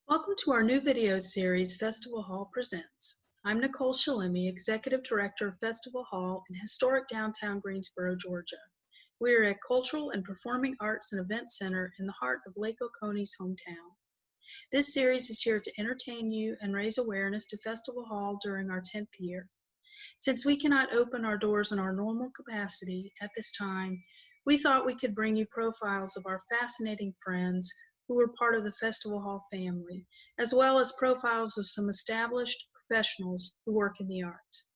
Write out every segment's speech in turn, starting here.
Welcome to our new video series, Festival Hall Presents. I'm Nicole Chillemi, Executive Director of Festival Hall in historic downtown Greensboro, Georgia. We are a cultural and performing arts and event center in the heart of Lake Oconee's hometown. This series is here to entertain you and raise awareness to Festival Hall during our 10th year. Since we cannot open our doors in our normal capacity at this time, we thought we could bring you profiles of our fascinating friends who are part of the Festival Hall family, as well as profiles of some established professionals who work in the arts.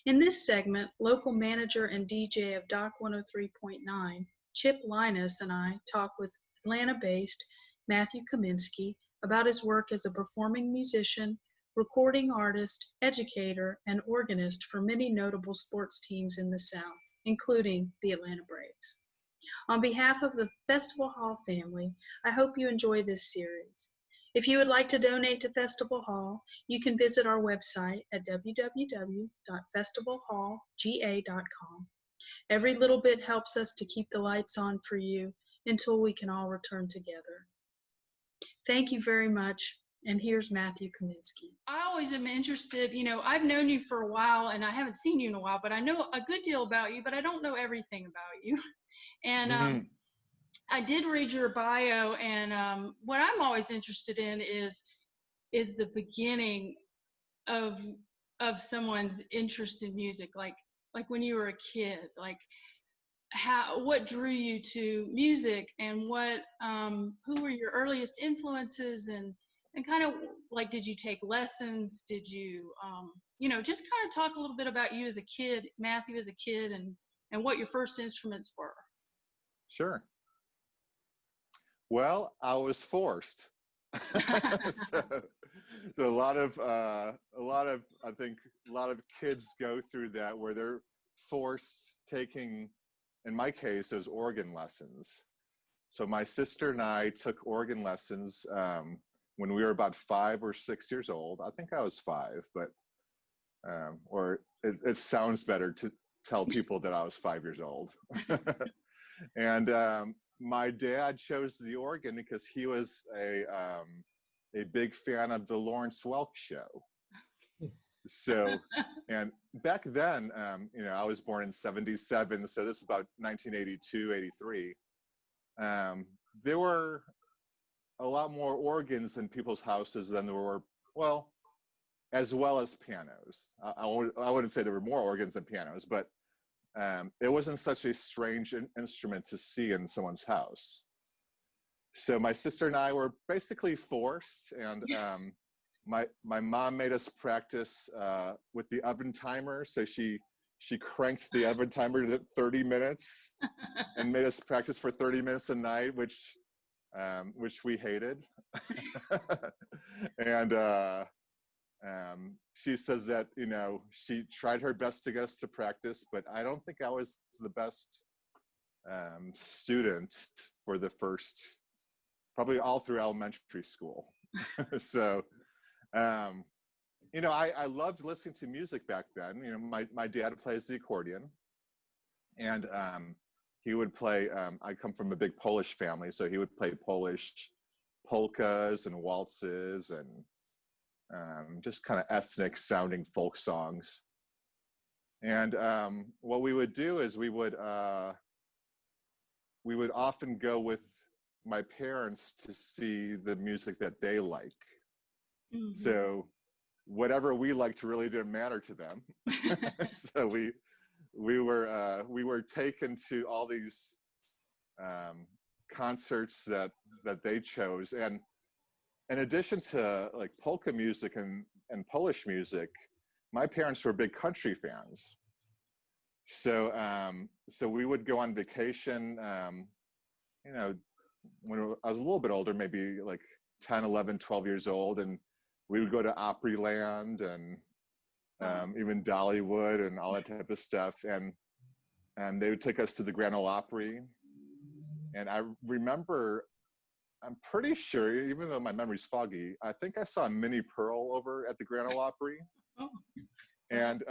In this segment, local manager and DJ of Doc 103.9, Chip Lyness, and I talk with Atlanta-based Matthew Kaminski about his work as a performing musician, recording artist, educator, and organist for many notable sports teams in the South, including the Atlanta Braves. On behalf of the Festival Hall family, I hope you enjoy this series. If you would like to donate to Festival Hall, you can visit our website at www.festivalhallga.com. Every little bit helps us to keep the lights on for you until we can all return together. Thank you very much. And here's Matthew Kaminski. I always am interested, I've known you for a while and I haven't seen you in a while, but I know a good deal about you, but I don't know everything about you. And I did read your bio, and what I'm always interested in is the beginning of someone's interest in music, like when you were a kid, like what drew you to music, and who were your earliest influences, and kind of like, did you take lessons? Did you, just kind of talk a little bit about you as a kid, Matthew as a kid, and what your first instruments were. Sure. Well, I was forced. so a lot of I think a lot of kids go through that, where they're forced taking, in my case, those organ lessons. So my sister and I took organ lessons when we were about 5 or 6 years old. I think I was 5, but or it sounds better to tell people that I was 5 years old. And my dad chose the organ because he was a big fan of the Lawrence Welk show. So, and back then, I was born in '77, so this is about 1982, 83. There were a lot more organs in people's houses than there were, as well as pianos. I wouldn't say there were more organs than pianos, but it wasn't such a strange instrument to see in someone's house. So my sister and I were basically forced, and my mom made us practice with the oven timer. So she cranked the oven timer to 30 minutes and made us practice for 30 minutes a night, which we hated. And she says that, she tried her best to get us to practice, but I don't think I was the best student for the first, probably all through elementary school. So, I loved listening to music back then. My dad plays the accordion, and he would play, I come from a big Polish family, so he would play Polish polkas and waltzes and just kind of ethnic sounding folk songs. And what we would do is we would often go with my parents to see the music that they like. Mm-hmm. So whatever we liked really didn't matter to them. So we were taken to all these concerts that they chose. And in addition to like polka music and Polish music, my parents were big country fans. So so we would go on vacation, when I was a little bit older, maybe like 10, 11, 12 years old, and we would go to Opryland and even Dollywood and all that type of stuff. And they would take us to the Grand Ole Opry. And I remember, I'm pretty sure, even though my memory's foggy, I think I saw Minnie Pearl over at the Grand Ole Opry. Oh. And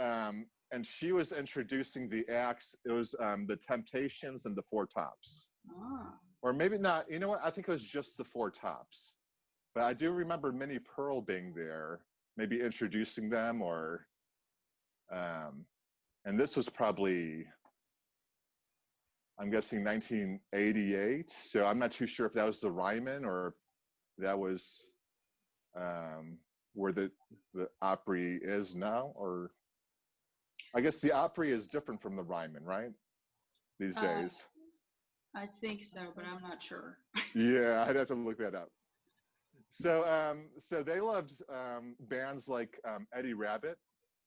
she was introducing the acts. It was the Temptations and the Four Tops. Oh. Or maybe not, you know what? I think it was just the Four Tops. But I do remember Minnie Pearl being there, maybe introducing them, or and this was probably, I'm guessing 1988. So I'm not too sure if that was the Ryman or if that was where the Opry is now, or I guess the Opry is different from the Ryman, right? These days. I think so, but I'm not sure. Yeah, I'd have to look that up. So, so they loved bands like Eddie Rabbit,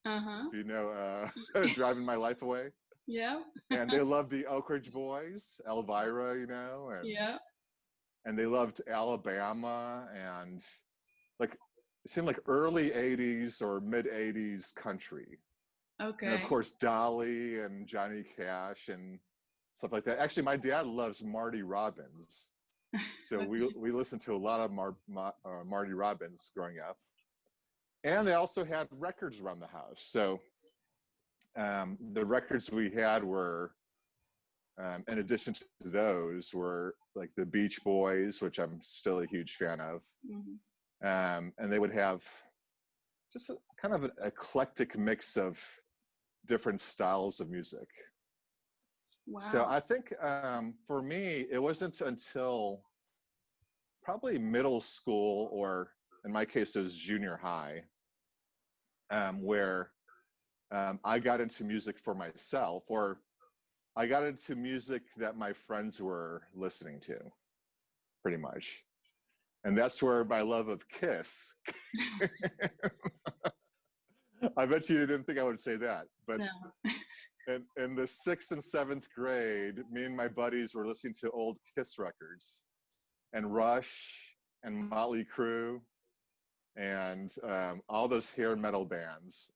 Uh-huh. if you know, Driving My Life Away. Yeah. And they loved the Oak Ridge Boys, Elvira, you know, and Yeah. and they loved Alabama, and like it seemed like early 80s or mid 80s country. Okay. And of course Dolly and Johnny Cash and stuff like that. Actually, my dad loves Marty Robbins. So Okay. we listened to a lot of Marty Robbins growing up. And they also had records around the house. So the records we had were, in addition to those, were like the Beach Boys, which I'm still a huge fan of. Mm-hmm. And they would have just a, kind of an eclectic mix of different styles of music. Wow. So I think for me, it wasn't until probably middle school, or in my case, it was junior high, where I got into music for myself, or I got into music that my friends were listening to, pretty much. And that's where my love of Kiss. I bet you didn't think I would say that, but no. in the 6th and 7th grade, me and my buddies were listening to old Kiss records, and Rush and Motley Crue, and all those hair metal bands.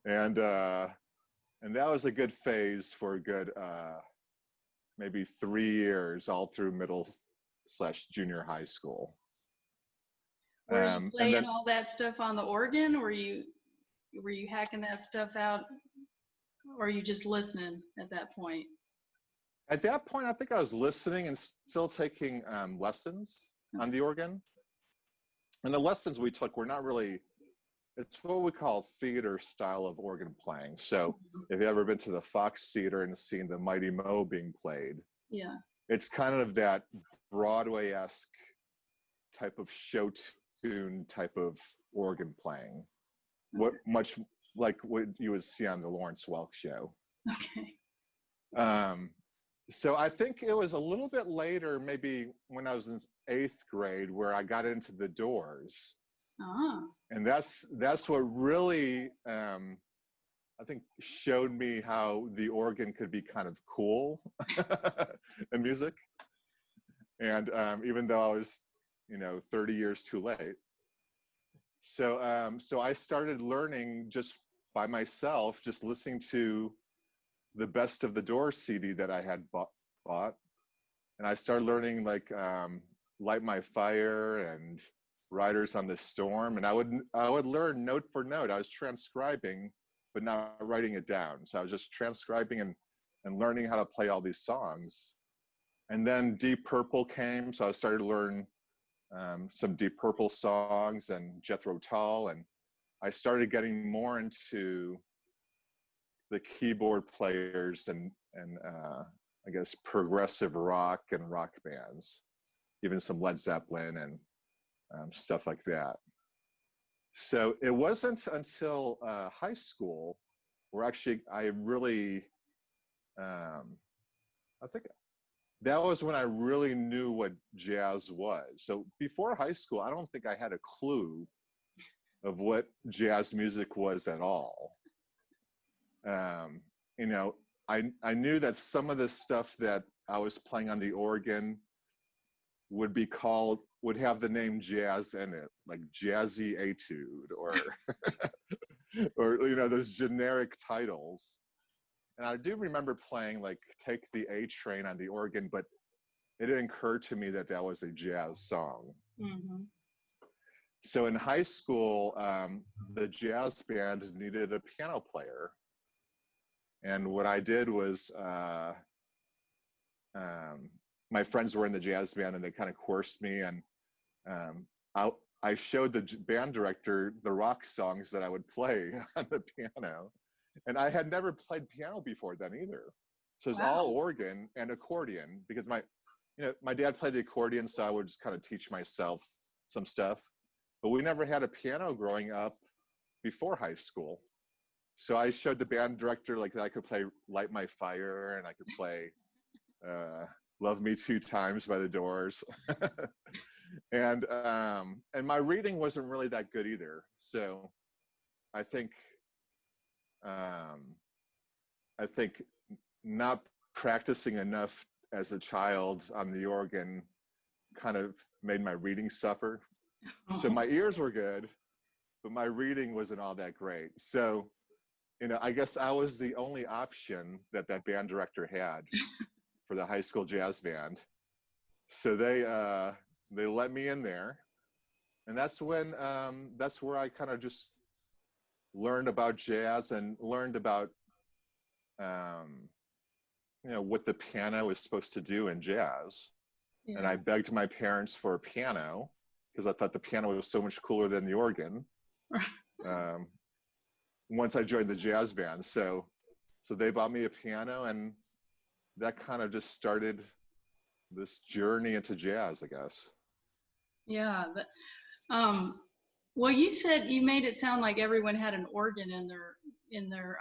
And that was a good phase for a good maybe 3 years, all through middle/junior high school. Were you playing and then all that stuff on the organ? Were you hacking that stuff out, or are you just listening at that point? at that point, I think I was listening and still taking lessons on the organ. And the lessons we took were not really, it's what we call theater style of organ playing. So if you've ever been to the Fox Theater and seen the Mighty Mo being played, Yeah. it's kind of that Broadway-esque type of show tune type of organ playing. What much like what you would see on the Lawrence Welk show. Okay. So I think it was a little bit later, maybe when I was in 8th grade, where I got into the Doors. And that's what really I think showed me how the organ could be kind of cool in music. And even though I was, 30 years too late. So so I started learning just by myself, just listening to the Best of the Doors CD that I had bought. And I started learning like Light My Fire and Riders on the Storm. And I would learn note for note. I was transcribing, but not writing it down. So I was just transcribing and learning how to play all these songs. And then Deep Purple came. So I started to learn some Deep Purple songs and Jethro Tull. And I started getting more into the keyboard players and I guess progressive rock and rock bands, even some Led Zeppelin and stuff like that. So it wasn't until high school where actually I really, I think that was when I really knew what jazz was. So before high school, I don't think I had a clue of what jazz music was at all. I knew that some of the stuff that I was playing on the organ would have the name jazz in it, like Jazzy Etude or or those generic titles. And I do remember playing like Take the A Train on the organ, but it didn't occur to me that that was a jazz song. Mm-hmm. So in high school, the jazz band needed a piano player. And what I did was, my friends were in the jazz band and they kind of coerced me. And um, I showed the band director the rock songs that I would play on the piano. And I had never played piano before then either. So it's all Wow. organ and accordion because my dad played the accordion, so I would just kind of teach myself some stuff. But we never had a piano growing up before high school. So I showed the band director like that I could play Light My Fire and I could play Love Me Two Times by the Doors. and my reading wasn't really that good either. So I think not practicing enough as a child on the organ kind of made my reading suffer. So my ears were good, but my reading wasn't all that great. So, I guess I was the only option that band director had for the high school jazz band. So they let me in there. And that's where I kind of just learned about jazz and learned about, what the piano is supposed to do in jazz. Yeah. And I begged my parents for a piano because I thought the piano was so much cooler than the organ. Once I joined the jazz band. So they bought me a piano and that kind of just started this journey into jazz, I guess. Yeah. Well, you said you made it sound like everyone had an organ in their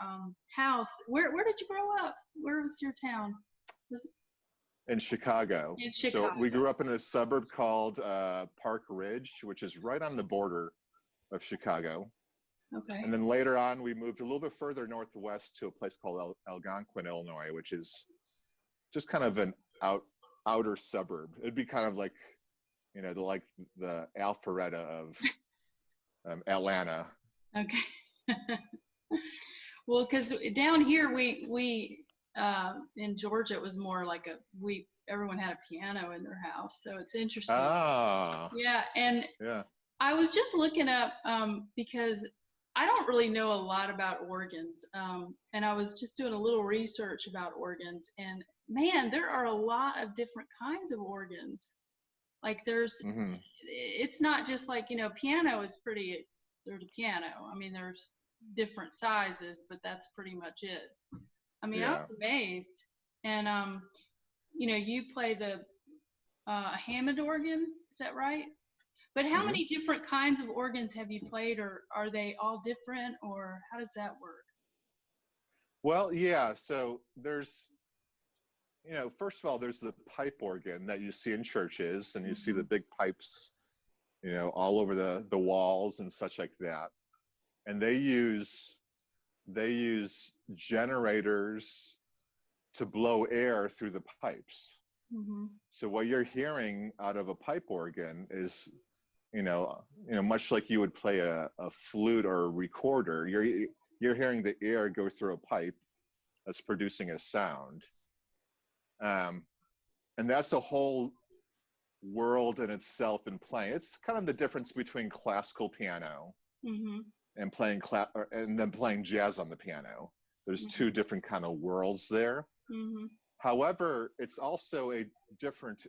house. Where did you grow up? Where was your town? In Chicago. In Chicago. So we grew up in a suburb called Park Ridge, which is right on the border of Chicago. Okay. And then later on, we moved a little bit further northwest to a place called Algonquin, Illinois, which is just kind of an outer suburb. It'd be kind of like, the Alpharetta of Atlanta. Okay. Well, because down here we in Georgia it was more like everyone had a piano in their house, so it's interesting. Ah. Yeah, and yeah. I was just looking up because I don't really know a lot about organs, and I was just doing a little research about organs, and man, there are a lot of different kinds of organs. Like there's, it's not just like, piano is there's a piano. I mean, there's different sizes, but that's pretty much it. I mean, yeah. I was amazed. And, you play the Hammond organ, is that right? But how many different kinds of organs have you played, or are they all different, or how does that work? Well, yeah, so there's, first of all, there's the pipe organ that you see in churches, and you see the big pipes, all over the walls and such like that. And they use generators to blow air through the pipes. So what you're hearing out of a pipe organ is, much like you would play a flute or a recorder, you're hearing the air go through a pipe that's producing a sound. And that's a whole world in itself in playing. It's kind of the difference between classical piano and playing and then playing jazz on the piano. There's two different kind of worlds there. However, it's also a different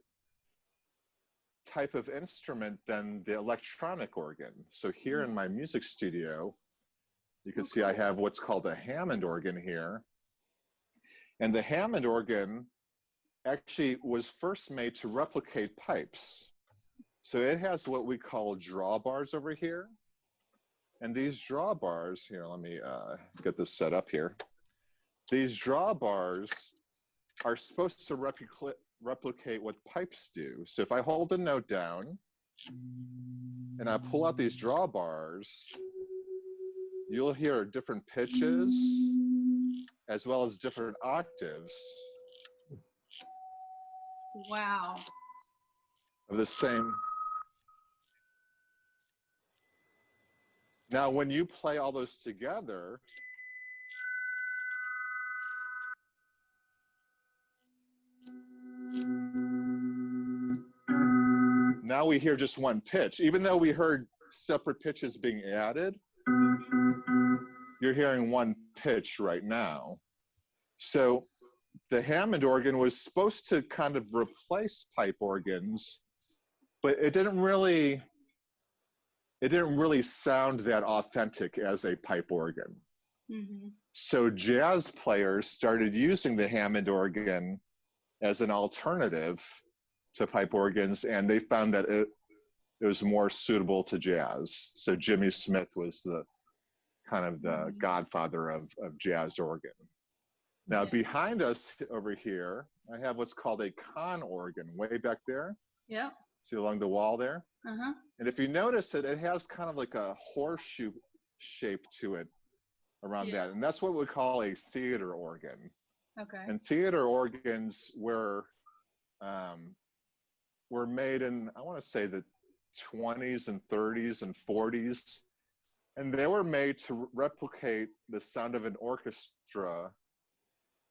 type of instrument than the electronic organ. So here in my music studio, you can see I have what's called a Hammond organ here. And the Hammond organ actually was first made to replicate pipes. So it has what we call drawbars over here. And these drawbars, here, let me get this set up here. These drawbars are supposed to replicate what pipes do. So if I hold a note down and I pull out these drawbars, you'll hear different pitches as well as different octaves. Wow. Of the same. Now, when you play all those together, now we hear just one pitch. Even though we heard separate pitches being added, you're hearing one pitch right now. So the Hammond organ was supposed to kind of replace pipe organs but it didn't really sound that authentic as a pipe organ. Mm-hmm. So jazz players started using the Hammond organ as an alternative to pipe organs, and they found that it was more suitable to jazz. So Jimmy Smith was the kind of the godfather of jazz organ. Now, behind us over here, I have what's called a con organ way back there. Yeah. See along the wall there? Uh-huh. And if you notice it, it has kind of like a horseshoe shape to it around that. And that's what we call a theater organ. Okay. And theater organs were made in, I want to say, the 20s and 30s and 40s. And they were made to replicate the sound of an orchestra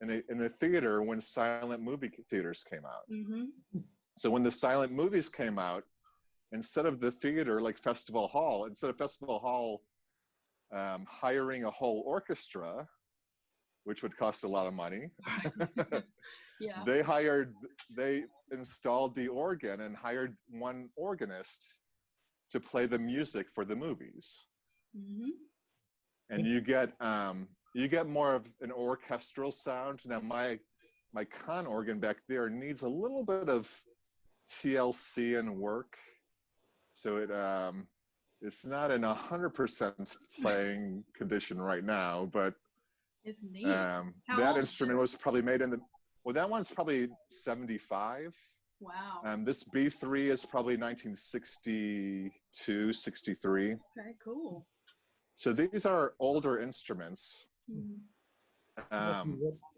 in a theater when silent movie theaters came out. Mm-hmm. So when the silent movies came out, instead of the theater, like Festival Hall, instead of Festival Hall hiring a whole orchestra, which would cost a lot of money, Yeah. they installed the organ and hired one organist to play the music for the movies. Mm-hmm. And you get more of an orchestral sound. Now my con organ back there needs a little bit of TLC and work, so it's not in 100% playing condition right now, but it's neat. That instrument was probably made that one's probably 75. Wow. This B3 is probably 1962, 63. Okay, cool. So these are older instruments. Mm-hmm.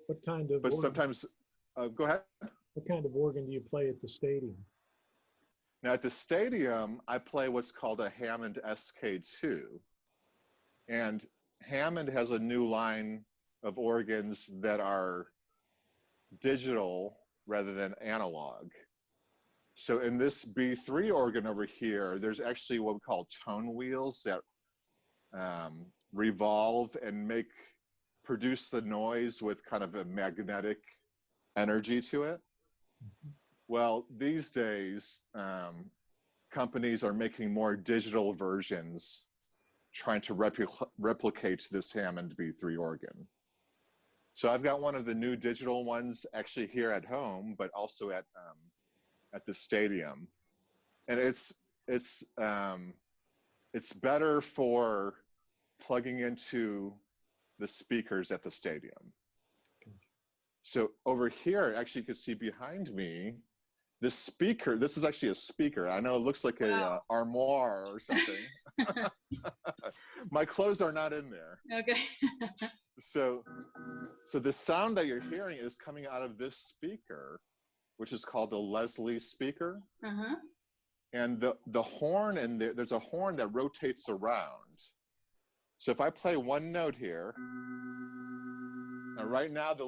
What kind of but organ, sometimes, go ahead. what kind of organ do you play at the stadium? Now at the stadium, I play what's called a Hammond SK2. And Hammond has a new line of organs that are digital rather than analog. So in this B3 organ over here, there's actually what we call tone wheels that revolve and produce the noise with kind of a magnetic energy to it. Well, these days, companies are making more digital versions trying to replicate this Hammond B3 organ. So I've got one of the new digital ones actually here at home, but also at the stadium. And it's better for plugging into the speakers at the stadium. So over here, actually you can see behind me, this speaker, this is actually a speaker. I know it looks like a armoire or something. My clothes are not in there. Okay. So the sound that you're hearing is coming out of this speaker, which is called the Leslie speaker. Uh-huh. And the horn, and there's a horn that rotates around. So if I play one note here, and right now the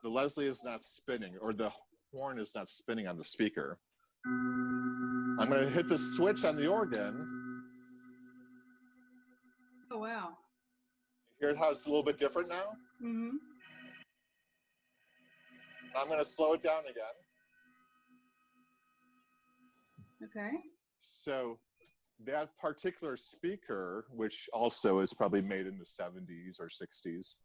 Leslie is not spinning, or the horn is not spinning on the speaker. I'm going to hit the switch on the organ. Oh, wow. You hear how it's a little bit different now? Mm-hmm. I'm going to slow it down again. Okay. So that particular speaker, which also is probably made in the 70s or 60s,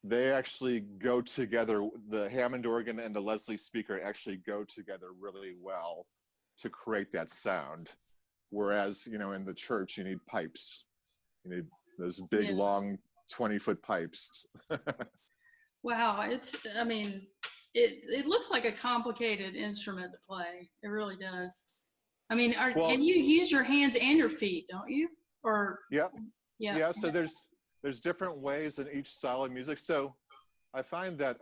they actually go together. The Hammond organ and the Leslie speaker actually go together really well to create that sound. Whereas, in the church, you need pipes. You need those big, long 20-foot pipes. Wow. It looks like a complicated instrument to play. It really does. And you use your hands and your feet, don't you? Or yeah. Yeah. So there's different ways in each style of music. So I find that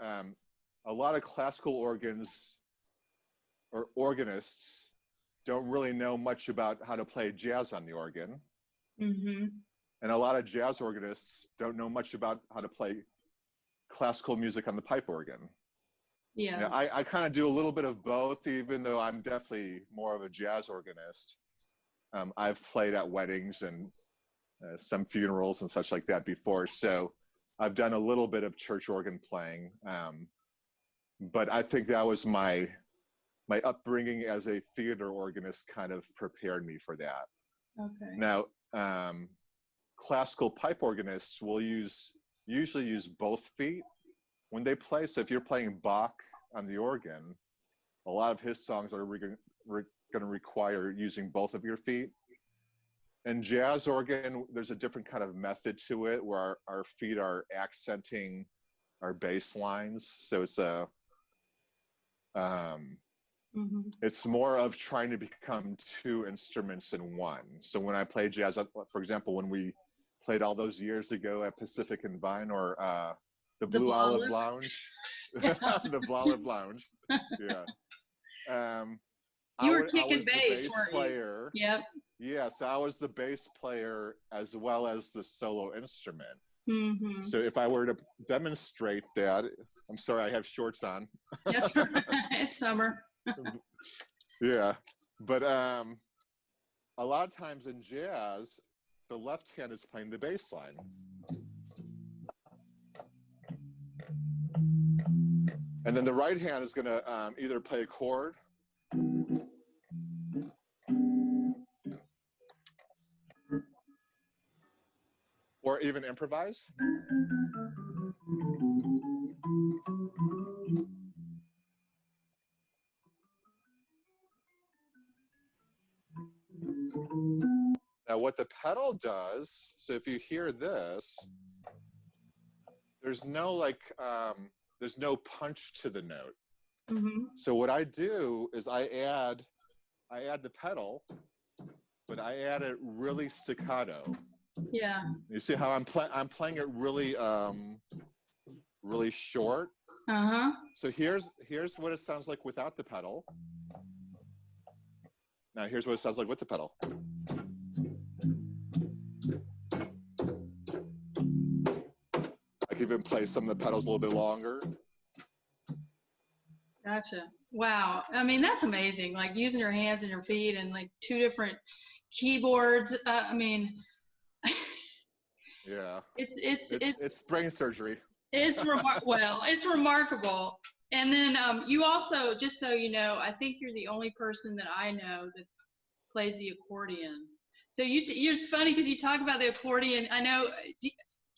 a lot of classical organs or organists don't really know much about how to play jazz on the organ. Mm-hmm. And a lot of jazz organists don't know much about how to play classical music on the pipe organ. Yeah. I kind of do a little bit of both, even though I'm definitely more of a jazz organist. I've played at weddings and some funerals and such like that before. So I've done a little bit of church organ playing. But I think that was my my upbringing as a theater organist kind of prepared me for that. Okay. Now, classical pipe organists will usually use both feet when they play. So if you're playing Bach on the organ, a lot of his songs are going to require using both of your feet. In jazz organ, there's a different kind of method to it where our feet are accenting our bass lines. So it's more of trying to become two instruments in one. So when I play jazz, for example, when we played all those years ago at Pacific and Vine, or the Blue Olive Lounge, the Blue Olive Lounge, yeah. You were kicking the bass, bass weren't player. you? Yep. Yes, I was the bass player as well as the solo instrument. Mm-hmm. So if I were to demonstrate that, I'm sorry, I have shorts on. Yes, it's summer. Yeah, but a lot of times in jazz, the left hand is playing the bass line. And then the right hand is going to either play a chord or even improvise. Now what the pedal does, so if you hear this, there's no there's no punch to the note. Mm-hmm. So what I do is I add the pedal, but I add it really staccato. Yeah. You see how I'm playing it really really short. Uh-huh. So here's what it sounds like without the pedal. Now here's what it sounds like with the pedal. I can even play some of the pedals a little bit longer. Gotcha. Wow. I mean, that's amazing. Like using your hands and your feet and like two different keyboards. I mean, yeah. It's brain surgery. It's remarkable. And then you also, just so you know, I think you're the only person that I know that plays the accordion. So it's funny because you talk about the accordion. I know.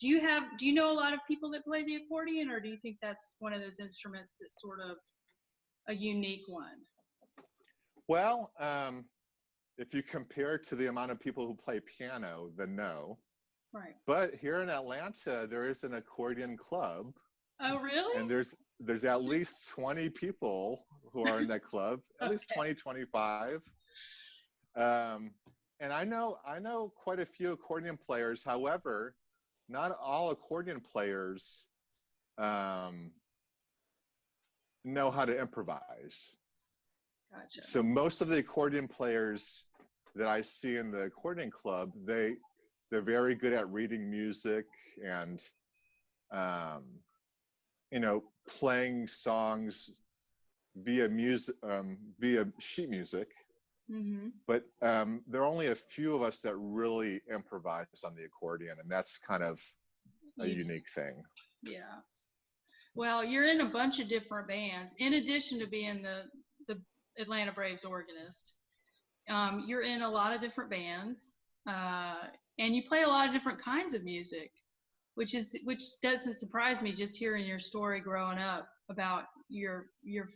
Do you know a lot of people that play the accordion, or do you think that's one of those instruments that's sort of a unique one? Well, if you compare it to the amount of people who play piano, then no. Right. But here in Atlanta, there is an accordion club. Oh, really? And there's at least 20 people who are in that club, at least 20, 25. And I know quite a few accordion players. However, not all accordion players know how to improvise. Gotcha. So most of the accordion players that I see in the accordion club, they're very good at reading music and playing songs via sheet music. Mm-hmm. But there are only a few of us that really improvise on the accordion, and that's kind of a unique thing. Yeah. Well, you're in a bunch of different bands. In addition to being the Atlanta Braves organist, you're in a lot of different bands, and you play a lot of different kinds of music, which doesn't surprise me just hearing your story growing up about your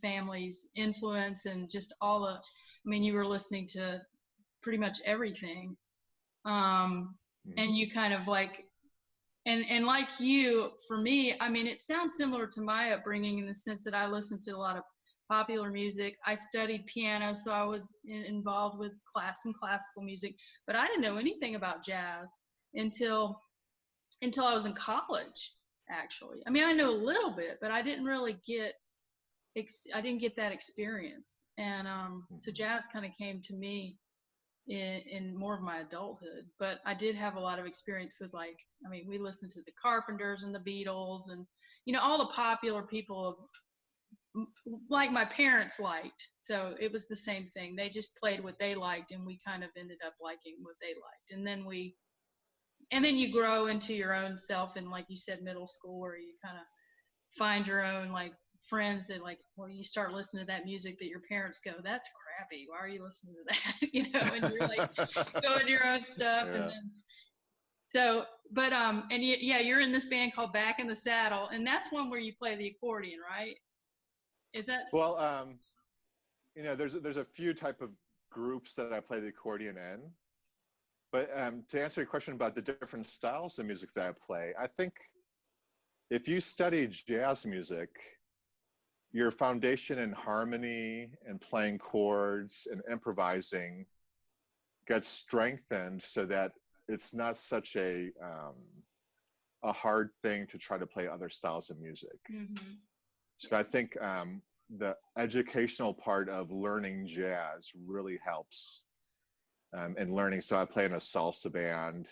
family's influence and just all the. I mean, you were listening to pretty much everything, and you kind of like. And like you, for me, I mean, it sounds similar to my upbringing in the sense that I listened to a lot of popular music. I studied piano, so I was involved with classical music, but I didn't know anything about jazz until I was in college, actually. I mean, I know a little bit, but I didn't really get that experience. And so jazz kind of came to me in more of my adulthood, but I did have a lot of experience with we listened to the Carpenters and the Beatles and all the popular people like my parents liked. So it was the same thing. They just played what they liked, and we kind of ended up liking what they liked. And then you grow into your own self in, like you said, middle school, where you kind of find your own like friends that like, well, you start listening to that music that your parents go, that's crappy. Why are you listening to that? You know, and you're like going your own stuff. Yeah. And then, so, but, and yeah, you're in this band called Back in the Saddle, and that's one where you play the accordion, right? Is that? Well, you know, there's a few type of groups that I play the accordion in. But to answer your question about the different styles of music that I play, I think if you study jazz music, your foundation in harmony and playing chords and improvising gets strengthened so that it's not such a hard thing to try to play other styles of music. Mm-hmm. So I think the educational part of learning jazz really helps in learning. So I play in a salsa band,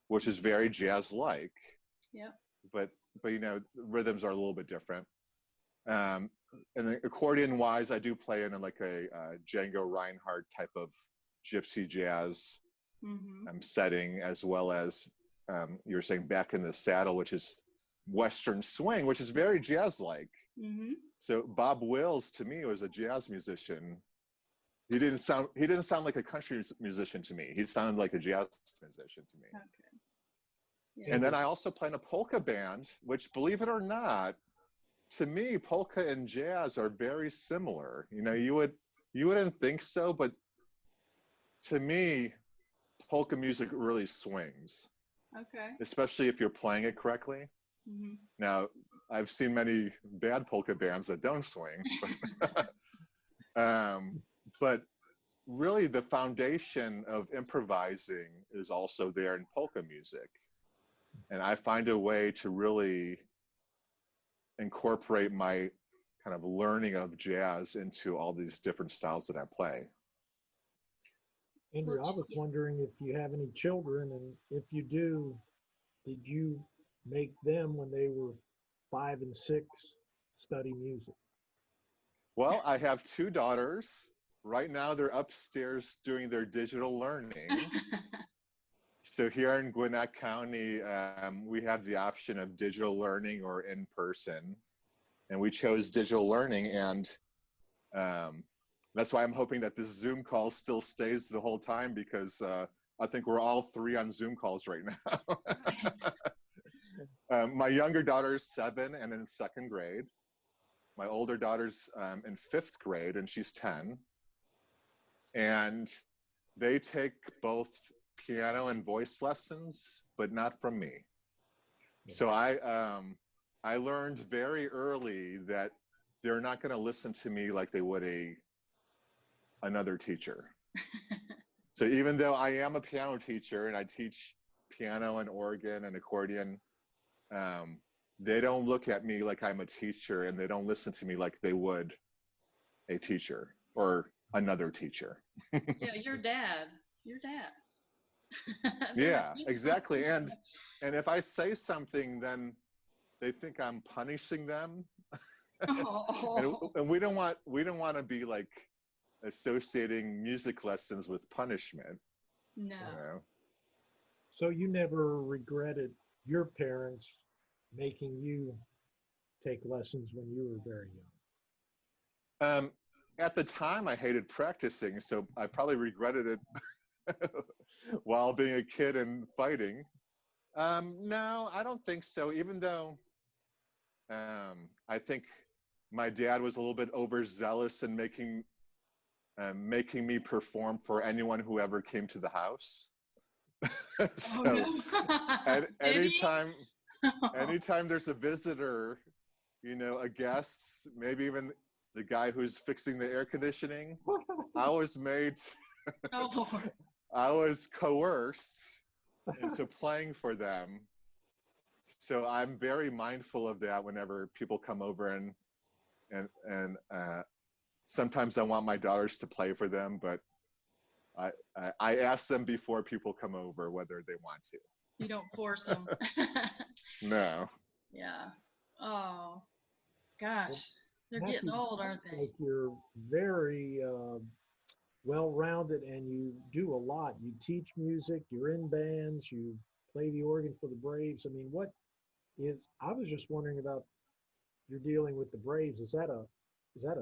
which is very jazz-like. Yeah. But you know, rhythms are a little bit different. And the accordion-wise, I do play in like a Django Reinhardt type of gypsy jazz setting, as well as you were saying Back in the Saddle, which is Western swing, which is very jazz-like. Mm-hmm. So Bob Wills, to me, was a jazz musician. He didn't sound like a country musician to me. He sounded like a jazz musician to me. Okay. Yeah. And then I also play in a polka band, which, believe it or not, to me, polka and jazz are very similar. You know, you wouldn't think so, but to me, polka music really swings. Okay. Especially if you're playing it correctly. Mm-hmm. Now, I've seen many bad polka bands that don't swing, but really the foundation of improvising is also there in polka music. And I find a way to really incorporate my kind of learning of jazz into all these different styles that I play. Andrew, I was wondering if you have any children, and if you do, did you make them, when they were 5 and 6, study music? Well, I have 2 daughters. Right now, they're upstairs doing their digital learning. So here in Gwinnett County, we have the option of digital learning or in person. And we chose digital learning. And that's why I'm hoping that this Zoom call still stays the whole time, because I think we're all 3 on Zoom calls right now. My younger daughter is 7 and in 2nd grade. My older daughter's in 5th grade, and she's 10. And they take both piano and voice lessons, but not from me. So I learned very early that they're not going to listen to me like they would another teacher. So even though I am a piano teacher and I teach piano and organ and accordion, they don't look at me like I'm a teacher, and they don't listen to me like they would a teacher or another teacher. Yeah, your dad. Yeah, exactly. And if I say something, then they think I'm punishing them. Oh. And we don't want to be like associating music lessons with punishment. No. You know? So you never regretted your parents making you take lessons when you were very young? At the time, I hated practicing, so I probably regretted it while being a kid and fighting. No, I don't think so, even though I think my dad was a little bit overzealous in making me perform for anyone who ever came to the house. So anytime there's a visitor, you know, a guest, maybe even the guy who's fixing the air conditioning, I was coerced into playing for them. So I'm very mindful of that whenever people come over, and sometimes I want my daughters to play for them, but I ask them before people come over whether they want to. You don't force them. No. Yeah. Oh, gosh. They're Matthew, getting old, aren't they? Like, you're very well-rounded, and you do a lot. You teach music, you're in bands, you play the organ for the Braves. I mean, I was just wondering about you're dealing with the Braves, is that a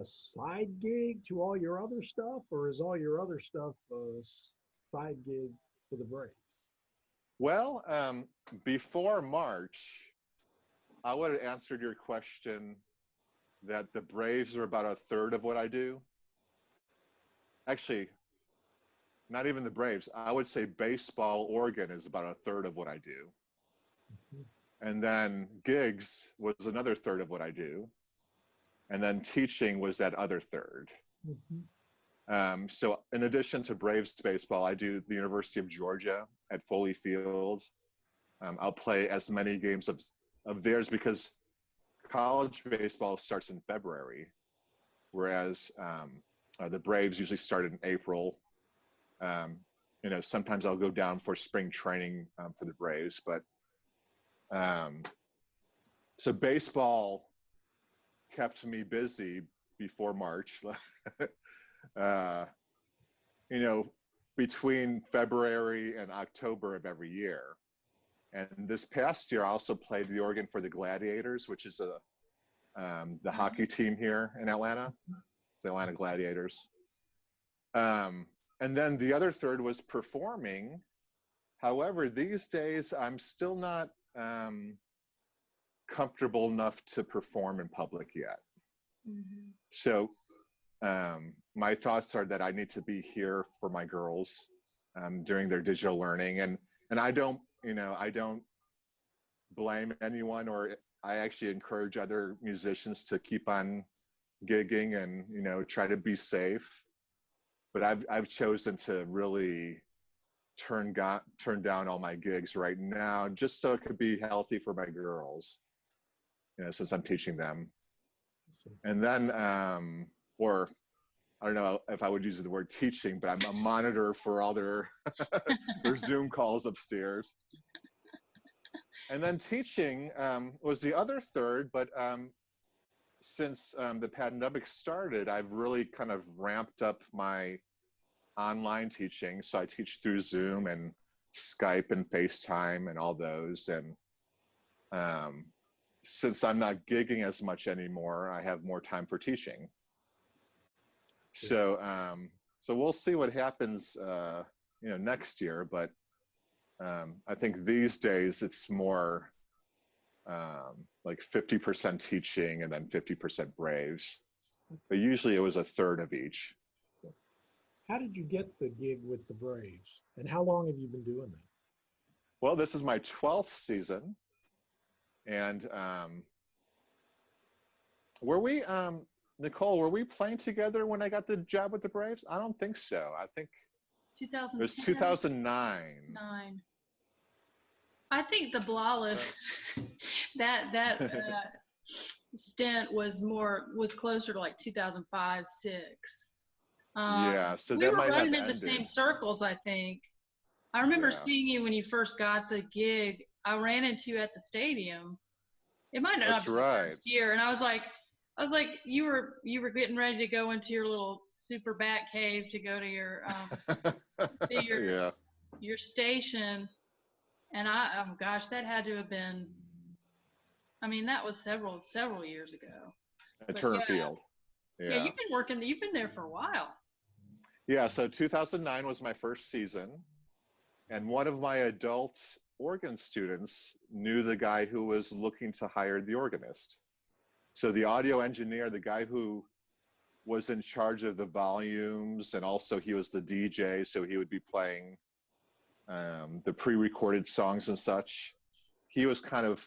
side gig to all your other stuff, or is all your other stuff a side gig for the Braves? Well, before March, I would have answered your question that the Braves are about a third of what I do. Actually, not even the Braves. I would say baseball, Oregon is about a third of what I do. Mm-hmm. And then gigs was another third of what I do. And then teaching was that other third. Mm-hmm. So in addition to Braves baseball, I do the University of Georgia at Foley Field. I'll play as many games of theirs because college baseball starts in February, whereas the Braves usually start in April. Sometimes I'll go down for spring training for the Braves, but so baseball kept me busy before March. Between February and October of every year. And this past year, I also played the organ for the Gladiators, which is the hockey team here in Atlanta. It's the Atlanta Gladiators. And then the other third was performing. However, these days, I'm still not comfortable enough to perform in public yet. Mm-hmm. So my thoughts are that I need to be here for my girls during their digital learning. And I don't blame anyone, or I actually encourage other musicians to keep on gigging and, try to be safe. But I've chosen to really turn down all my gigs right now, just so it could be healthy for my girls, since I'm teaching them. And then, or I don't know if I would use the word teaching, but I'm a monitor for all their Zoom calls upstairs. And then teaching was the other third, but since the pandemic started, I've really kind of ramped up my online teaching. So I teach through Zoom and Skype and FaceTime and all those. And since I'm not gigging as much anymore, I have more time for teaching. So we'll see what happens, next year. But I think these days it's more like 50% teaching and then 50% Braves. But usually it was a third of each. How did you get the gig with the Braves, and how long have you been doing that? Well, this is my 12th season, and Nicole, were we playing together when I got the job with the Braves? I don't think so. I think 2010? It was 2009. I think the Blolive, that stint was closer to like 2005, 6. Yeah, so we that were might running have in the ended. same circles, I think. I remember seeing you when you first got the gig. I ran into you at the stadium. It might not have been the first year, and I was like, you were getting ready to go into your little super bat cave to go to your your station, and oh gosh, that had to have been. I mean, that was several years ago. At Turner Field. Yeah, you've been there for a while. Yeah, so 2009 was my first season, and one of my adult organ students knew the guy who was looking to hire the organist. So the audio engineer, the guy who was in charge of the volumes, and also he was the DJ, so he would be playing the pre-recorded songs and such. He was kind of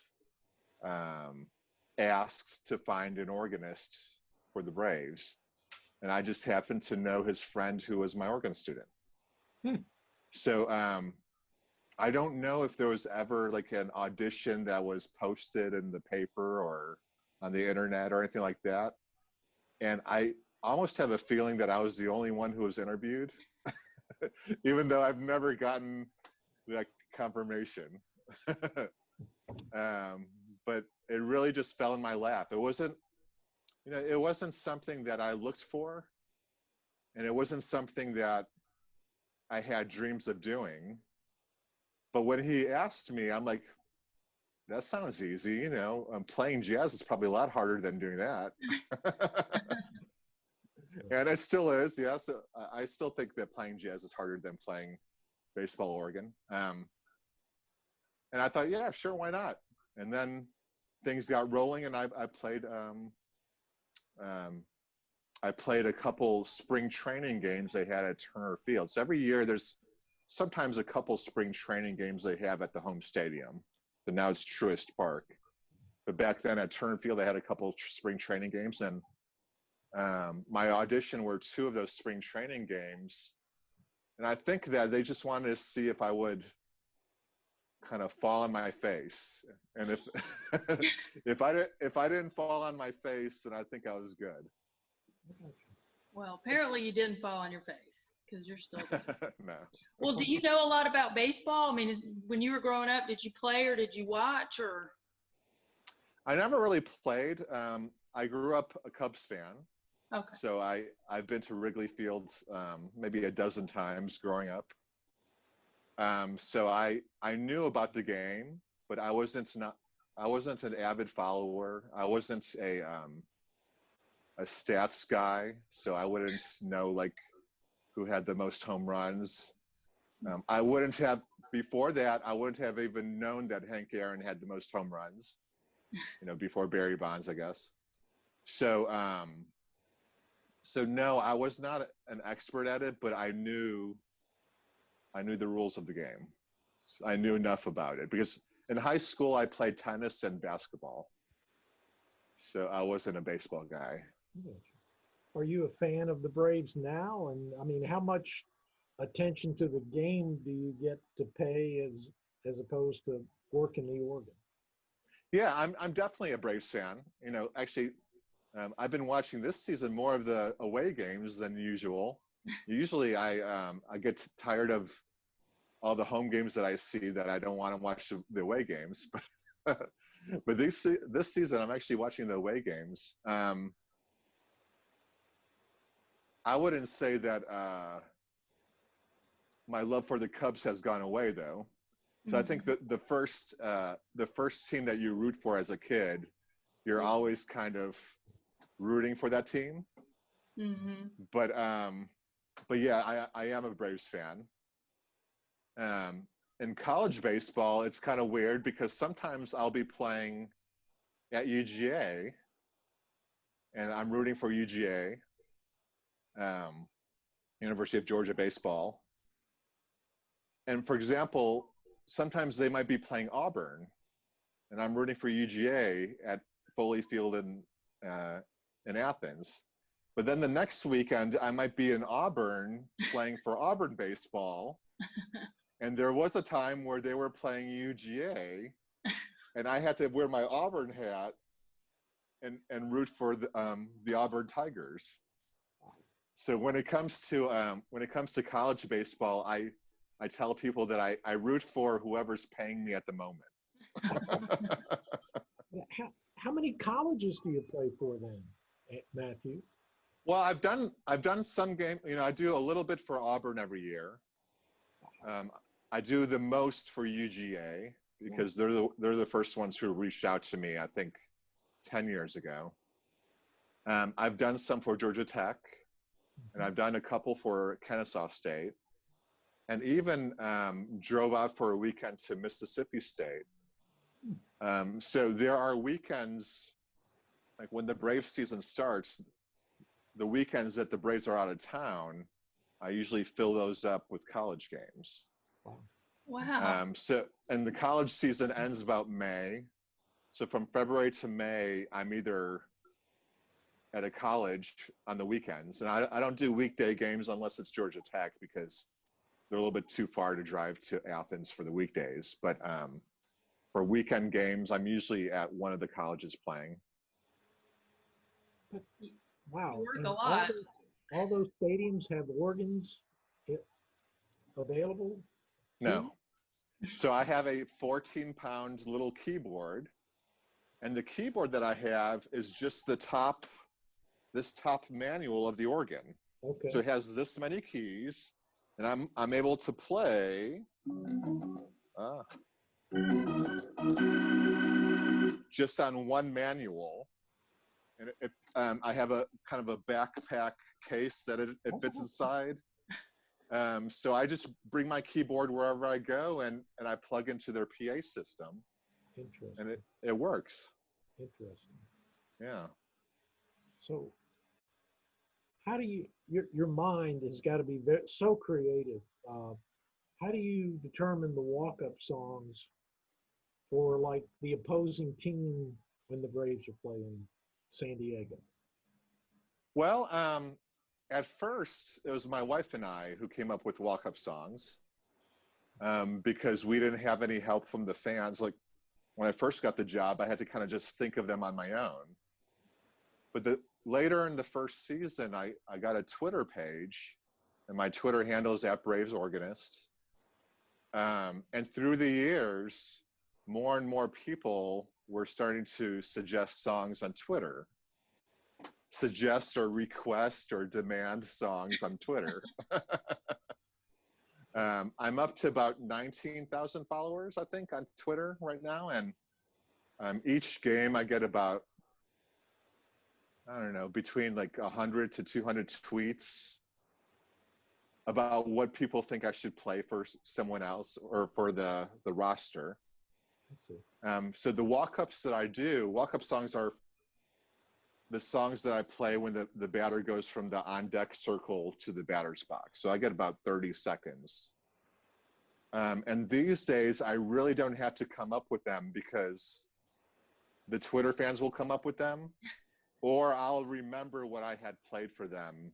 asked to find an organist for the Braves. And I just happened to know his friend who was my organ student. So I don't know if there was ever like an audition that was posted in the paper or on the internet or anything like that. And I almost have a feeling that I was the only one who was interviewed, even though I've never gotten that confirmation. But it really just fell in my lap. It wasn't something that I looked for, and it wasn't something that I had dreams of doing. But when he asked me, I'm like, that sounds easy. You know, playing jazz is probably a lot harder than doing that. And it still is. Yes. I still think that playing jazz is harder than playing baseball organ. And I thought, yeah, sure, why not? And then things got rolling, and I played a couple spring training games they had at Turner Field. So every year there's sometimes a couple spring training games they have at the home stadium, but now it's Truist Park. But back then at Turner Field, they had a couple spring training games, and my audition were two of those spring training games. And I think that they just wanted to see if I would kind of fall on my face. And if if I didn't fall on my face, then I think I was good. Well, apparently you didn't fall on your face because you're still there. No. Well, do you know a lot about baseball? I mean, when you were growing up, did you play or did you watch or? I never really played. I grew up a Cubs fan. Okay. So I've been to Wrigley Field maybe a dozen times growing up. So I knew about the game, but I wasn't an avid follower. I wasn't a stats guy, so I wouldn't know like who had the most home runs. I wouldn't have before that. I wouldn't have even known that Hank Aaron had the most home runs. You know, before Barry Bonds, I guess. So no, I was not an expert at it, but I knew the rules of the game. So I knew enough about it because in high school I played tennis and basketball. So I wasn't a baseball guy. Are you a fan of the Braves now? And I mean, how much attention to the game do you get to pay as opposed to working the organ? Yeah, I'm definitely a Braves fan. You know, actually, I've been watching this season more of the away games than usual. Usually, I get tired of all the home games that I see that I don't want to watch the away games. But this season, I'm actually watching the away games. I wouldn't say that my love for the Cubs has gone away, though. So I think that the first team that you root for as a kid, you're always kind of rooting for that team. Mm-hmm. But yeah, I am a Braves fan. In college baseball, it's kind of weird because sometimes I'll be playing at UGA, and I'm rooting for UGA, University of Georgia baseball. And for example, sometimes they might be playing Auburn, and I'm rooting for UGA at Foley Field in Athens. But then the next weekend, I might be in Auburn playing for Auburn baseball. And there was a time where they were playing UGA, and I had to wear my Auburn hat and root for the Auburn Tigers. So when it comes to college baseball, I tell people that I root for whoever's paying me at the moment. How many colleges do you play for then, Matthew? Well, I've done some game. You know, I do a little bit for Auburn every year. I do the most for UGA because they're the first ones who reached out to me, I think 10 years ago. I've done some for Georgia Tech, and I've done a couple for Kennesaw State, and even drove out for a weekend to Mississippi State. So there are weekends, like when the Braves season starts, the weekends that the Braves are out of town, I usually fill those up with college games. Wow. And the college season ends about May. So from February to May, I'm either at a college on the weekends. And I don't do weekday games unless it's Georgia Tech because they're a little bit too far to drive to Athens for the weekdays. But for weekend games, I'm usually at one of the colleges playing. Wow. You work a lot. All those stadiums have organs available? No. So I have a 14-pound little keyboard, and the keyboard that I have is just this top manual of the organ. Okay. So it has this many keys, and I'm able to play. just on one manual. And I have a kind of a backpack case that it fits inside. So I just bring my keyboard wherever I go, and I plug into their PA system. Interesting. And it works. Interesting. Yeah. So how do you, your mind has got to be so creative. How do you determine the walk-up songs for like the opposing team when the Braves are playing San Diego? Well, at first, it was my wife and I who came up with walk-up songs because we didn't have any help from the fans. Like when I first got the job, I had to kind of just think of them on my own. But later in the first season, I got a Twitter page, and my Twitter handle is @BravesOrganist. And through the years, more and more people were starting to suggest songs on Twitter. Suggest or request or demand songs on Twitter. I'm up to about 19,000 followers, I think, on Twitter right now. And each game I get about, I don't know, between like 100 to 200 tweets about what people think I should play for someone else or for the roster. I see. So the walk-ups that I do, walk-up songs are the songs that I play when the batter goes from the on-deck circle to the batter's box. So I get about 30 seconds. And these days, I really don't have to come up with them because the Twitter fans will come up with them, or I'll remember what I had played for them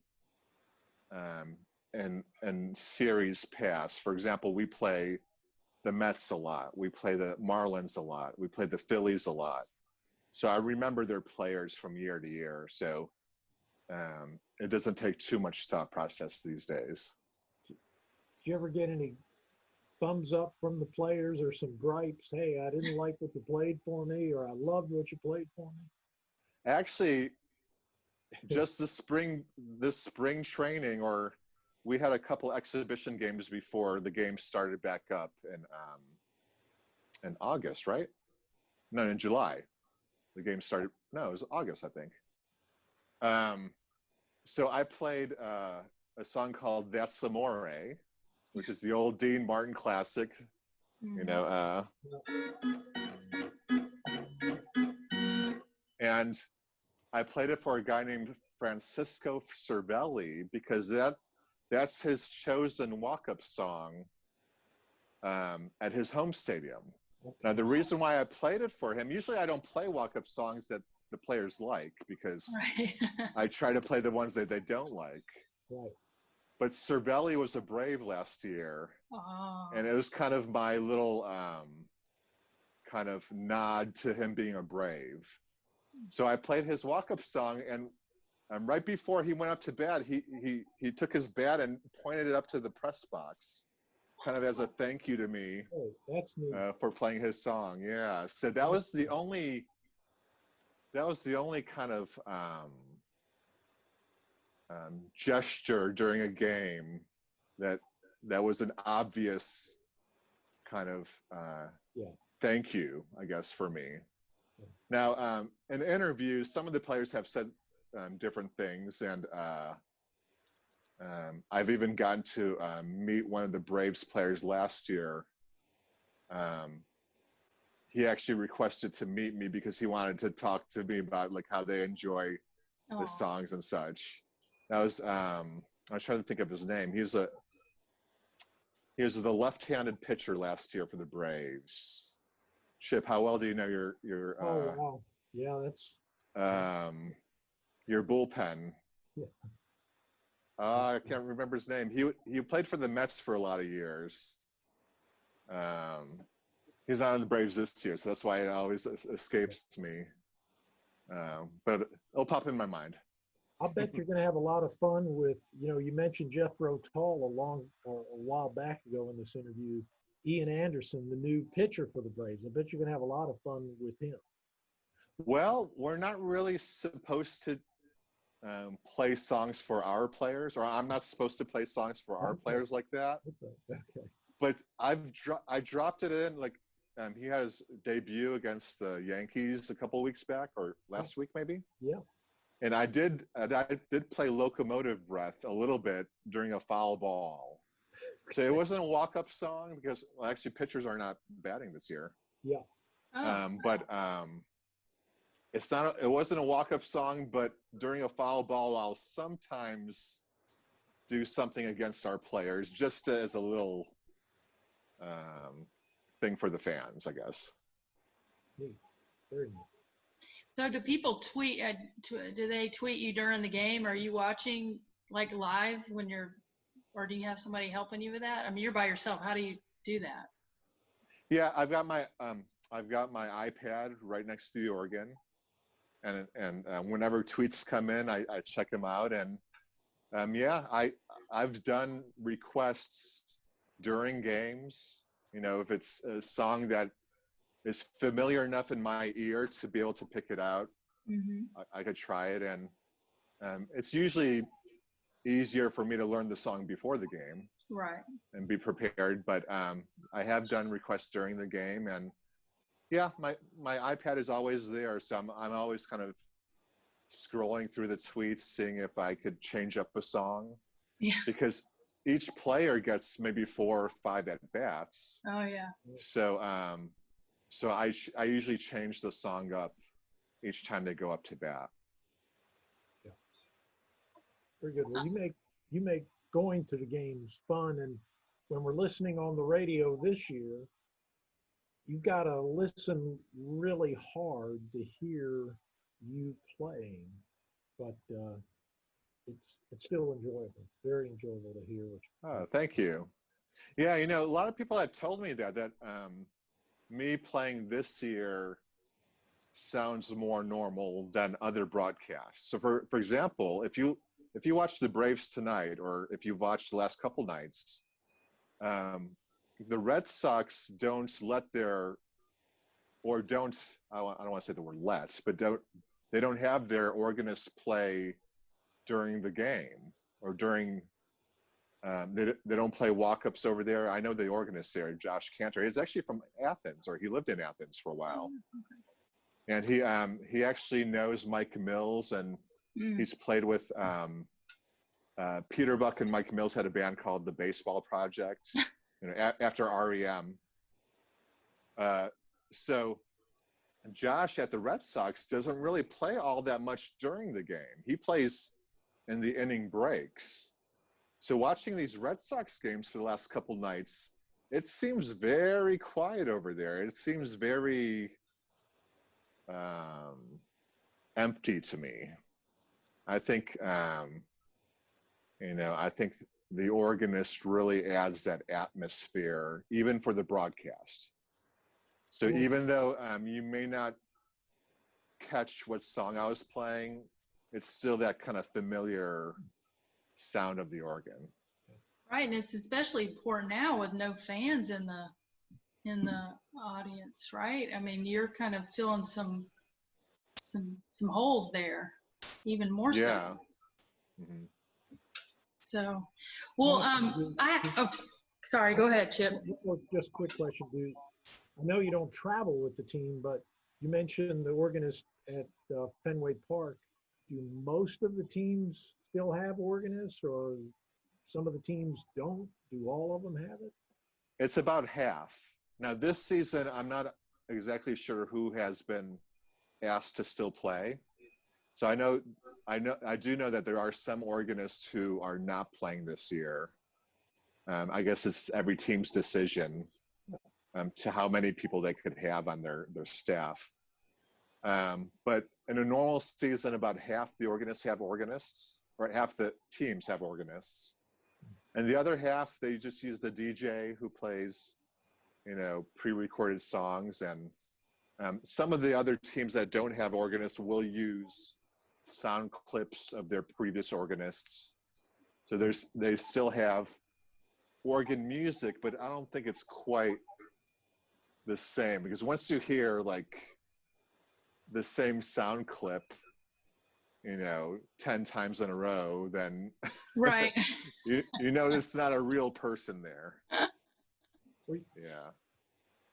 in series past. For example, we play the Mets a lot. We play the Marlins a lot. We play the Phillies a lot. So I remember their players from year to year. So it doesn't take too much thought process these days. Do you ever get any thumbs up from the players or some gripes? Hey, I didn't like what you played for me, or I loved what you played for me? Actually, just this spring training, or we had a couple exhibition games before the game started back up in August, right? No, in July. The game started, no, it was August, I think. So I played a song called That's Amore, which is the old Dean Martin classic, you know. And I played it for a guy named Francisco Cervelli because that's his chosen walk-up song at his home stadium. Now, the reason why I played it for him, usually I don't play walk-up songs that the players like because I try to play the ones that they don't like. Right. But Cervelli was a Brave last year, and it was kind of my little kind of nod to him being a Brave. So I played his walk-up song, and right before he went up to bat, he took his bat and pointed it up to the press box, kind of as a thank you to me. Oh, that's neat. For playing his song. Yeah. So that was the only kind of gesture during a game that was an obvious kind of thank you, I guess, for me. Yeah. Now, in interviews, some of the players have said different things, and I've even gotten to meet one of the Braves players last year. He actually requested to meet me because he wanted to talk to me about like how they enjoy the songs and such. That was I was trying to think of his name. He was the left-handed pitcher last year for the Braves. Chip, how well do you know your oh wow, yeah, that's your bullpen? Yeah. I can't remember his name. He played for the Mets for a lot of years. He's not on the Braves this year, so that's why it always escapes me. But it'll pop in my mind. I'll bet you're going to have a lot of fun with, you mentioned Jethro Tull a while back ago in this interview. Ian Anderson, the new pitcher for the Braves. I bet you're going to have a lot of fun with him. Well, we're not really supposed to play songs for our players, or I'm not supposed to play songs for our players like that. Okay. But I dropped it in like he had his debut against the Yankees a couple of weeks back, or last week maybe. Yeah. And I did play Locomotive Breath a little bit during a foul ball. So it wasn't a walk-up song because, well, actually pitchers are not batting this year. Yeah. But it wasn't a walk-up song, but during a foul ball, I'll sometimes do something against our players just as a little thing for the fans, I guess. Neat. Very neat. So do people tweet, do they tweet you during the game? Are you watching like live when you're, or do you have somebody helping you with that? I mean, you're by yourself. How do you do that? Yeah, I've got my iPad right next to the organ, and whenever tweets come in, I check them out, and I've done requests during games. You know, if it's a song that is familiar enough in my ear to be able to pick it out, I could try it, and it's usually easier for me to learn the song before the game, right, and be prepared. But I have done requests during the game, and yeah, my iPad is always there, so I'm always kind of scrolling through the tweets, seeing if I could change up a song. Yeah. Because each player gets maybe 4 or 5 at bats. Oh yeah. So I usually change the song up each time they go up to bat. Yeah. Very good. Well, you make going to the games fun, and when we're listening on the radio this year, you've got to listen really hard to hear you playing, but it's still enjoyable. Very enjoyable to hear. Oh, thank you. Yeah, you know, a lot of people have told me that me playing this year sounds more normal than other broadcasts. So for example, if you watch the Braves tonight, or if you've watched the last couple nights, the Red Sox don't let their, or don't, I don't want to say the word let, but they don't have their organists play during the game, or during, they don't play walk-ups over there. I know the organist there, Josh Cantor, he's actually from Athens, or he lived in Athens for a while. And he actually knows Mike Mills, and he's played with Peter Buck, and Mike Mills had a band called the Baseball Project, you know, after REM. So Josh at the Red Sox doesn't really play all that much during the game. He plays in the inning breaks. So watching these Red Sox games for the last couple nights, it seems very quiet over there. It seems very empty to me. I think, you know, I think the organist really adds that atmosphere, even for the broadcast. So even though you may not catch what song I was playing, it's still that kind of familiar sound of the organ. Right, and it's especially important now with no fans in the audience, right? I mean, you're kind of filling some holes there, even more so. Yeah. Mm-hmm. So, well, sorry, go ahead, Chip. Just a quick question, dude. I know you don't travel with the team, but you mentioned the organist at Fenway Park. Do most of the teams still have organists, or some of the teams don't? Do all of them have it? It's about half. Now this season, I'm not exactly sure who has been asked to still play. So I do know that there are some organists who are not playing this year. I guess it's every team's decision to how many people they could have on their staff. But in a normal season, about half the organists have organists, or half the teams have organists. And the other half, they just use the DJ who plays, you know, pre-recorded songs. And some of the other teams that don't have organists will use sound clips of their previous organists. So they still have organ music, but I don't think it's quite the same, because once you hear like the same sound clip, you know, 10 times in a row, then Right. you know it's not a real person there. Yeah.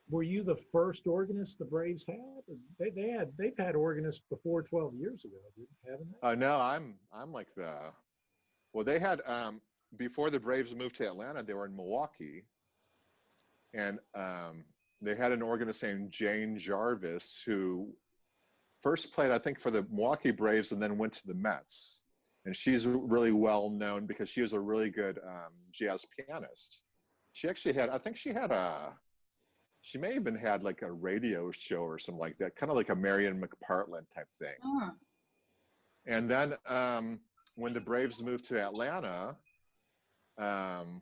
were you the first organist the Braves had? They've had organists before 12 years ago, haven't they? No, I'm like well, they had, before the Braves moved to Atlanta, they were in Milwaukee. And they had an organist named Jane Jarvis who first played, I think, for the Milwaukee Braves and then went to the Mets. And she's really well known because she was a really good jazz pianist. She actually had, I think she may even had like a radio show or something like that, kind of like a Marion McPartland type thing. Oh. And then when the Braves moved to Atlanta, I'm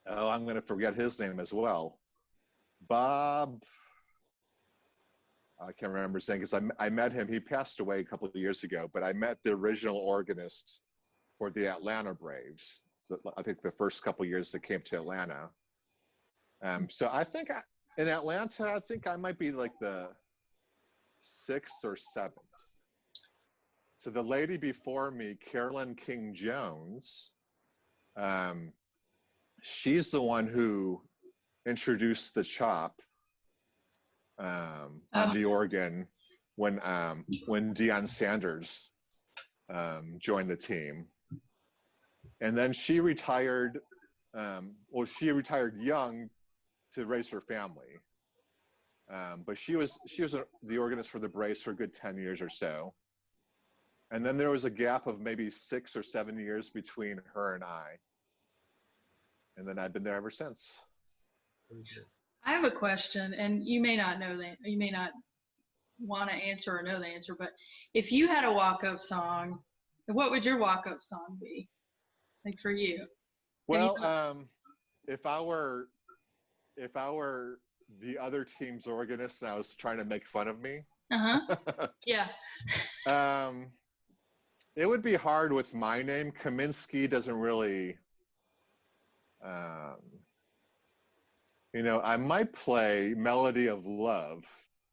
going to forget his name as well. Bob, I can't remember his name because I met him. He passed away a couple of years ago, but I met the original organist for the Atlanta Braves. I think the first couple of years that came to Atlanta. So I think in Atlanta, I think I might be like the 6th or 7th. So the lady before me, Carolyn King Jones, she's the one who introduced the chop on the organ when Deion Sanders joined the team. And then she retired, she retired young to raise her family. But she was the organist for the Braves for a good 10 years or so. And then there was a gap of maybe 6 or 7 years between her and I. And then I've been there ever since. I have a question, and you may not know that, you may not want to answer or know the answer, but if you had a walk-up song, what would your walk-up song be? Like for you? Well, if I were the other team's organist and I was trying to make fun of me, yeah. It would be hard with my name. Kaminski doesn't really, I might play Melody of Love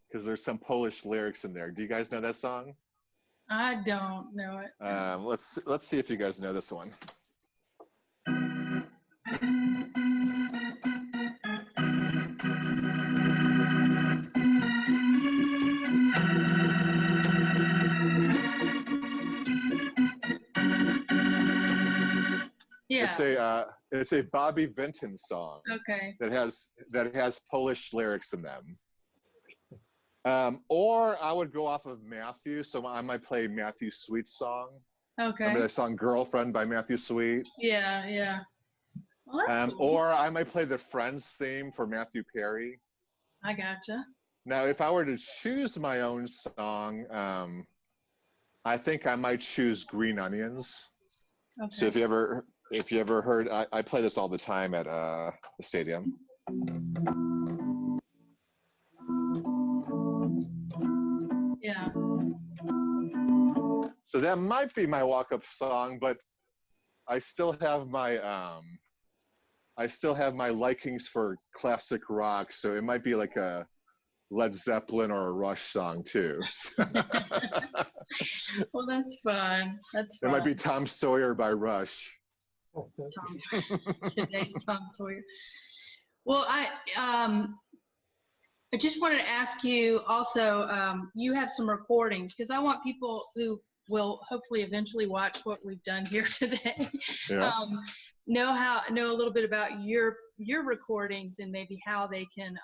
because there's some Polish lyrics in there. Do you guys know that song? I don't know it. Let's see if you guys know this one. Yeah. It's a Bobby Vinton song. Okay. That has Polish lyrics in them. Or I would go off of Matthew, so I might play Matthew Sweet's song. Okay. Remember that song "Girlfriend" by Matthew Sweet? Yeah, yeah. Well, that's cool. Or I might play the Friends theme for Matthew Perry. I gotcha. Now, if I were to choose my own song, I think I might choose Green Onions. Okay. So if you ever heard, I play this all the time at the stadium. Yeah. So that might be my walk-up song, but I still have my likings for classic rock, so it might be like a Led Zeppelin or a Rush song too. Well, that's fun. That's fun. It might be Tom Sawyer by Rush. Today's Tom Sawyer. Well, I just wanted to ask you also, you have some recordings, because I want people who will hopefully eventually watch what we've done here today, yeah. know a little bit about your recordings and maybe how they can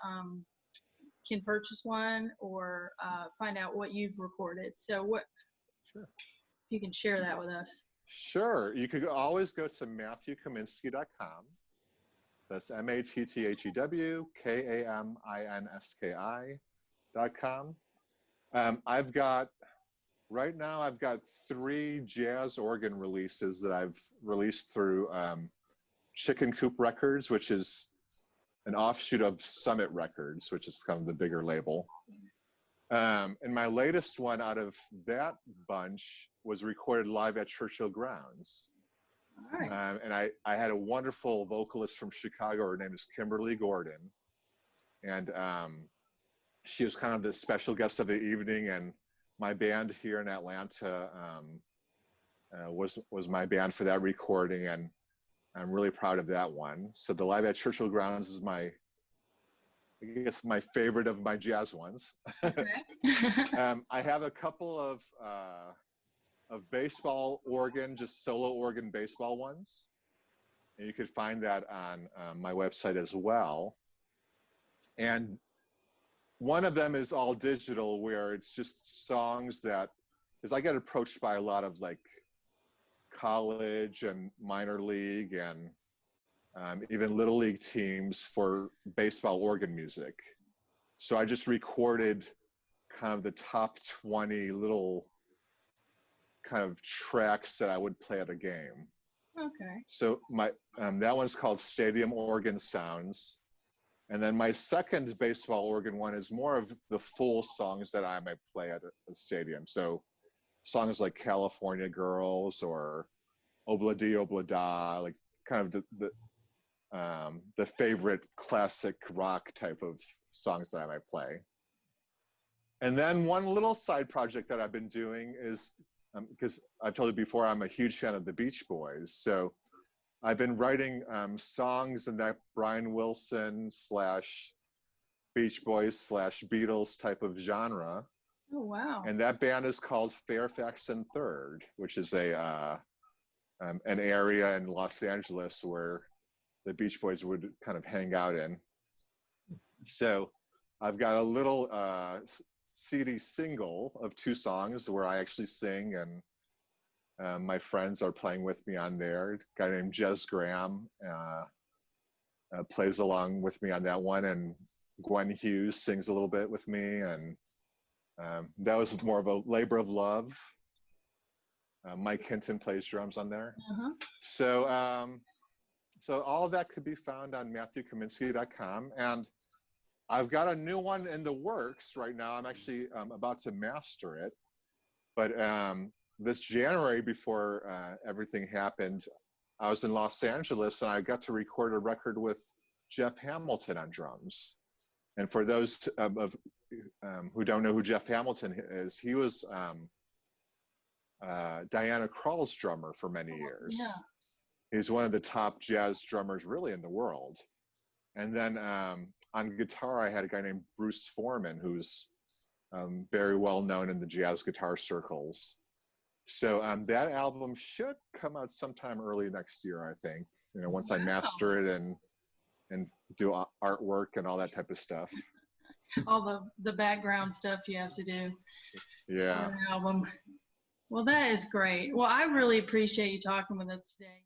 purchase one or find out what you've recorded. So Sure. You can share that with us. Sure. You could always go to MatthewKaminski.com. That's MatthewKaminski.com. Right now I've got 3 jazz organ releases that I've released through Chicken Coop Records, which is an offshoot of Summit Records, which is kind of the bigger label. And my latest one out of that bunch was recorded live at Churchill Grounds. All right. And I had a wonderful vocalist from Chicago. Her name is Kimberly Gordon. And she was kind of the special guest of the evening. And my band here in Atlanta was my band for that recording. And I'm really proud of that one. So the Live at Churchill Grounds is my I guess my favorite of my jazz ones. Okay. I have a couple of baseball organ, just solo organ baseball ones. And you could find that on my website as well. And one of them is all digital, where it's just songs that, because I get approached by a lot of like college and minor league and even little league teams for baseball organ music. So I just recorded kind of the top 20 little kind of tracks that I would play at a game. Okay. So my that one's called Stadium Organ Sounds. And then my second baseball organ one is more of the full songs that I might play at a stadium. So songs like California Girls or Obla Di Obla Da, like kind of the favorite classic rock type of songs that I might play. And then one little side project that I've been doing is, because I've told you before, I'm a huge fan of the Beach Boys. So I've been writing songs in that Brian Wilson / Beach Boys / Beatles type of genre. Oh, wow. And that band is called Fairfax and Third, which is an area in Los Angeles where the Beach Boys would kind of hang out in. So I've got a little CD single of 2 songs where I actually sing, and my friends are playing with me on there. A guy named Jez Graham plays along with me on that one, and Gwen Hughes sings a little bit with me, and that was more of a labor of love. Mike Hinton plays drums on there. Uh-huh. So all of that could be found on MatthewKaminski.com, and I've got a new one in the works right now. I'm actually about to master it, but this January, before everything happened, I was in Los Angeles and I got to record a record with Jeff Hamilton on drums. And for those who don't know who Jeff Hamilton is, he was Diana Krall's drummer for many years. Yeah. He's one of the top jazz drummers really in the world. And then on guitar, I had a guy named Bruce Foreman, who's very well known in the jazz guitar circles. So that album should come out sometime early next year, I think. You know, once I master it and do artwork and all that type of stuff. All the background stuff you have to do. Yeah. For an album. Well, that is great. Well, I really appreciate you talking with us today.